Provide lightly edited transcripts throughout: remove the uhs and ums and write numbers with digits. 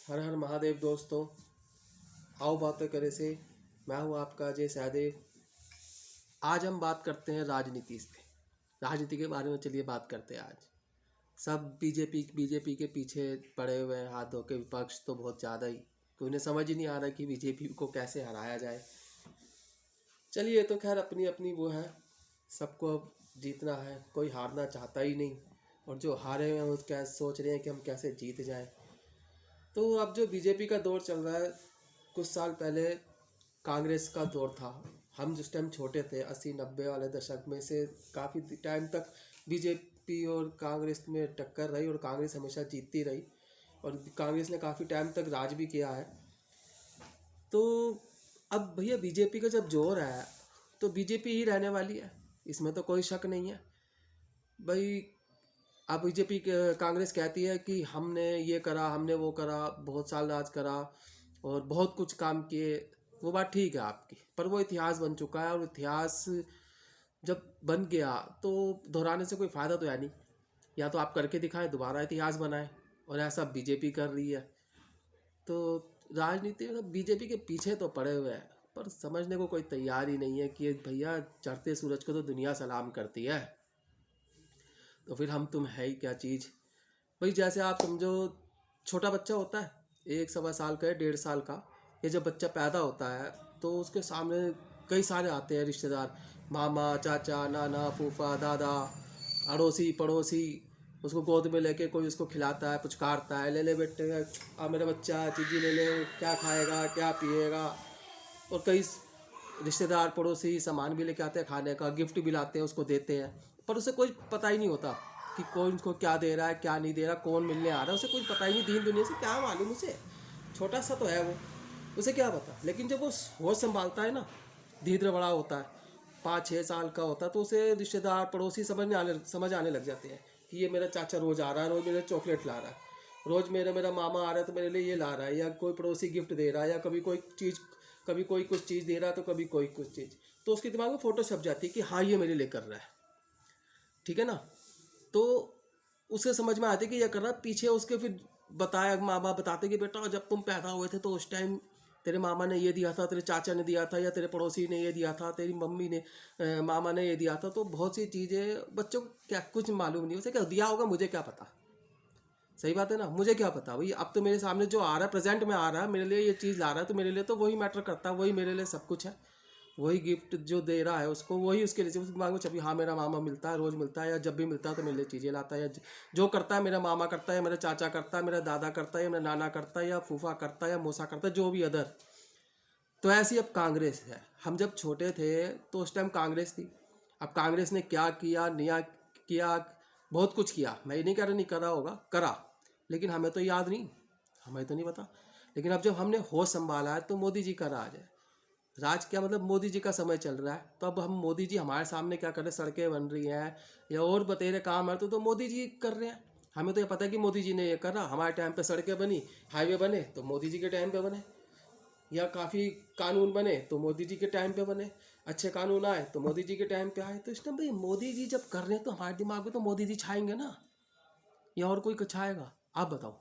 हर हर महादेव दोस्तों, आओ बातें करे से। मैं हूँ आपका अजय सहदेव। आज हम बात करते हैं राजनीति से। राजनीति के बारे में चलिए बात करते हैं आज। सब बीजेपी के पीछे पड़े हुए हैं, हाथ धो के। विपक्ष तो बहुत ज़्यादा ही, तो उन्हें समझ ही नहीं आ रहा कि बीजेपी को कैसे हराया जाए। चलिए, ये तो खैर अपनी अपनी वो है, सबको अब जीतना है, कोई हारना चाहता ही नहीं। और जो हारे हैं वो क्या सोच रहे हैं कि हम कैसे जीत जाएं। तो अब जो बीजेपी का दौर चल रहा है, कुछ साल पहले कांग्रेस का दौर था। हम जिस टाइम छोटे थे, 80-90 वाले दशक में से काफ़ी टाइम तक बीजेपी और कांग्रेस में टक्कर रही और कांग्रेस हमेशा जीतती रही। और कांग्रेस ने काफ़ी टाइम तक राज भी किया है। तो अब भैया बीजेपी का जब जोर है तो बीजेपी ही रहने वाली है, इसमें तो कोई शक नहीं है भाई। अब बीजेपी कांग्रेस कहती है कि हमने ये करा, हमने वो करा, बहुत साल राज करा और बहुत कुछ काम किए। वो बात ठीक है आपकी, पर वो इतिहास बन चुका है और इतिहास जब बन गया तो दोहराने से कोई फ़ायदा तो है नहीं। या तो आप करके दिखाएं, दोबारा इतिहास बनाएं, और ऐसा बीजेपी कर रही है। तो राजनीति में बीजेपी के पीछे तो पड़े हुए हैं, पर समझने को कोई तैयार ही नहीं है कि भैया चढ़ते सूरज को तो दुनिया सलाम करती है, तो फिर हम तुम है ही क्या चीज़। भाई जैसे आप समझो, छोटा बच्चा होता है, 1 सवा साल का या 1.5 साल का। ये जब बच्चा पैदा होता है तो उसके सामने कई सारे आते हैं रिश्तेदार, मामा, चाचा, नाना, फूफा, दादा, अड़ोसी पड़ोसी। उसको गोद में लेके कोई उसको खिलाता है, पुचकारता है, ले ले बेटे, आ मेरा बच्चा, चीज़ी ले ले, क्या खाएगा, क्या पिएगा। और कई रिश्तेदार पड़ोसी सामान भी लेके आते हैं खाने का, गिफ्ट भी लाते हैं, उसको देते हैं। पर उसे कोई पता ही नहीं होता कि कौन उसको क्या दे रहा है, क्या नहीं दे रहा, कौन मिलने आ रहा है, उसे कुछ पता ही नहीं। दीन दुनिया से क्या मालूम उसे, छोटा सा तो है वो, उसे क्या पता। लेकिन जब वो होश संभालता है ना, धीरे बड़ा होता है, 5-6 साल का होता है, तो उसे रिश्तेदार पड़ोसी समझ आने लग जाते हैं कि ये मेरा चाचा रोज़ आ रहा है, रोज़ मेरे चॉकलेट ला रहा है, रोज़ मेरा मामा आ रहा है तो मेरे लिए ये ला रहा है, या कोई पड़ोसी गिफ्ट दे रहा है, या कभी कोई चीज़, कभी कोई कुछ चीज़ दे रहा है तो कभी कोई कुछ चीज़। तो उसके दिमाग में फ़ोटो छप जाती है कि हाँ ये मेरे लिए कर रहा है, ठीक है ना। तो उसे समझ में आती है कि यह कर रहा है। पीछे उसके फिर बताया, माँ बाप बताते कि बेटा जब तुम पैदा हुए थे तो उस टाइम तेरे मामा ने ये दिया था, तेरे चाचा ने दिया था, या तेरे पड़ोसी ने ये दिया था, तेरी मम्मी ने, मामा ने ये दिया था। तो बहुत सी चीज़ें बच्चों को क्या कुछ मालूम नहीं, उसे क्या दिया होगा मुझे क्या पता। सही बात है ना, मुझे क्या पता भाई। अब तो मेरे सामने जो आ रहा है, प्रेजेंट में आ रहा है, मेरे लिए ये चीज़ ला रहा है, तो मेरे लिए तो वही मैटर करता है, वही मेरे लिए सब कुछ है। वही गिफ्ट जो दे रहा है उसको, वही उसके लिए उसके दिमाग में छवि, हाँ मेरा मामा मिलता है, रोज़ मिलता है, या जब भी मिलता है तो मेरे लिए चीज़ें लाता है, या जो करता है मेरा मामा करता है, मेरा चाचा करता है, मेरा दादा करता है, या मेरा नाना करता है, या फूफा करता है, या मौसा करता है, जो भी अदर। तो ऐसी अब कांग्रेस है। हम जब छोटे थे तो उस टाइम कांग्रेस थी। अब कांग्रेस ने क्या किया, नया किया, बहुत कुछ किया। मैं ये नहीं कह रहा नहीं करा होगा, करा, लेकिन हमें तो याद नहीं, हमें तो नहीं पता। लेकिन अब जब हमने होश संभाला है तो मोदी जी का राज है। राज क्या मतलब, मोदी जी का समय चल रहा है, तो अब हम मोदी जी हमारे सामने क्या कर रहे हैं, सड़कें बन रही हैं या और बतेरे काम है तो मोदी जी कर रहे हैं। हमें तो ये पता है कि मोदी जी ने ये करा, हमारे टाइम पे सड़कें बनी, हाईवे बने तो मोदी जी के टाइम पे बने, या काफ़ी कानून बने तो मोदी जी के टाइम पे बने, अच्छे कानून आए तो मोदी जी के टाइम पे आए। तो इस टाइम भाई मोदी जी जब कर रहे हैं तो हमारे दिमाग में तो मोदी जी छाएंगे ना, या और कोई छाएगा, आप बताओ।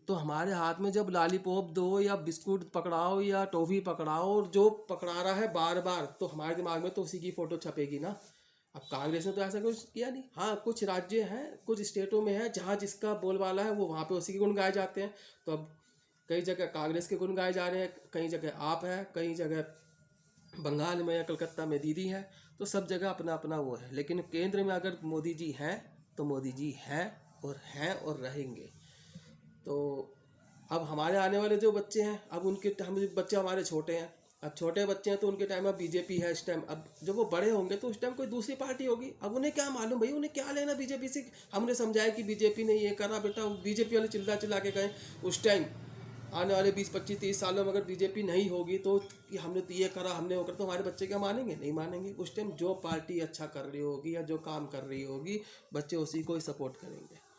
तो हमारे हाथ में जब लॉलीपॉप दो या बिस्कुट पकड़ाओ या टॉफ़ी पकड़ाओ, और जो पकड़ा रहा है बार बार, तो हमारे दिमाग में तो उसी की फ़ोटो छपेगी ना। अब कांग्रेस ने तो ऐसा कुछ किया नहीं। हाँ, कुछ राज्य हैं, कुछ स्टेटों में है जहाँ जिसका बोलबाला है वो वहाँ पे उसी के गुण गाए जाते हैं। तो अब कई जगह कांग्रेस के गुण गाए जा रहे हैं, कई जगह आप है, कई जगह बंगाल में या कलकत्ता में दीदी है। तो सब जगह अपना अपना वो है। लेकिन केंद्र में अगर मोदी जी हैं तो मोदी जी हैं और रहेंगे। तो अब हमारे आने वाले जो बच्चे हैं, अब उनके हम बच्चे हमारे छोटे हैं, अब छोटे बच्चे हैं तो उनके टाइम में बीजेपी है इस टाइम। अब जब वो बड़े होंगे तो उस टाइम कोई दूसरी पार्टी होगी। अब उन्हें क्या मालूम भाई, उन्हें क्या लेना बीजेपी से। हमने समझाया कि बीजेपी ने ये करा बेटा, बीजेपी वाले चिल्ला चिल्ला के गए उस टाइम। आने वाले 20-25-30 सालों में अगर बीजेपी नहीं होगी तो कि हमने तो ये करा, हमने वो करा, तो हमारे बच्चे क्या मानेंगे, नहीं मानेंगे। उस टाइम जो पार्टी अच्छा कर रही होगी या जो काम कर रही होगी, बच्चे उसी को ही सपोर्ट करेंगे।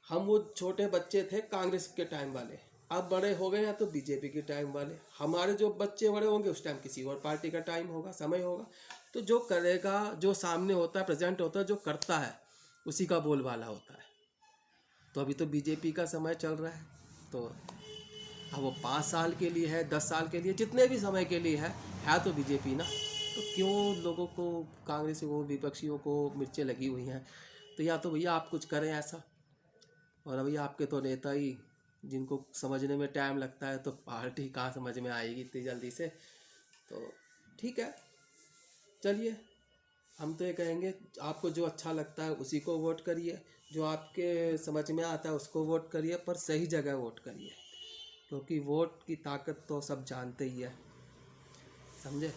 हम वो छोटे बच्चे थे कांग्रेस के टाइम वाले, अब बड़े हो गए हैं तो बीजेपी के टाइम वाले। हमारे जो बच्चे बड़े होंगे उस टाइम किसी और पार्टी का टाइम होगा, समय होगा। तो जो करेगा, जो सामने होता है, प्रेजेंट होता है, जो करता है, उसी का बोलबाला होता है। तो अभी तो बीजेपी का समय चल रहा है। तो अब वो 5 साल के लिए है, 10 साल के लिए, जितने भी समय के लिए है तो बीजेपी ना। तो क्यों लोगों को, कांग्रेस को, विपक्षियों को मिर्चें लगी हुई हैं? तो या तो भैया आप कुछ करें ऐसा। और अभी आपके तो नेता ही, जिनको समझने में टाइम लगता है, तो पार्टी कहाँ समझ में आएगी इतनी जल्दी से। तो ठीक है, चलिए, हम तो ये कहेंगे आपको जो अच्छा लगता है उसी को वोट करिए, जो आपके समझ में आता है उसको वोट करिए, पर सही जगह वोट करिए, क्योंकि वोट की ताकत तो सब जानते ही है, समझे।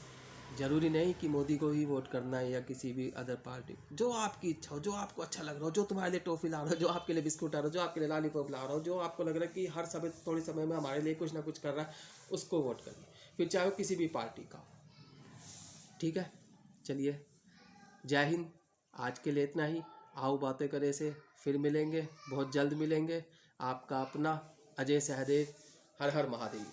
ज़रूरी नहीं कि मोदी को ही वोट करना है या किसी भी अदर पार्टी, जो आपकी इच्छा हो, जो आपको अच्छा लग रहा हो, जो तुम्हारे लिए टॉफ़ी ला रहा हो, जो आपके लिए बिस्कुट ला रहा हो, जो आपके लिए लॉलीपॉप ला रहा हो, जो आपको लग रहा है कि हर समय थोड़े समय में हमारे लिए कुछ ना कुछ कर रहा है, उसको वोट करिए, फिर चाहे वो किसी भी पार्टी का हो। ठीक है, चलिए, जय हिंद। आज के लिए इतना ही। आओ बातें करे से फिर मिलेंगे, बहुत जल्द मिलेंगे। आपका अपना अजय सहदेव। हर हर महादेव।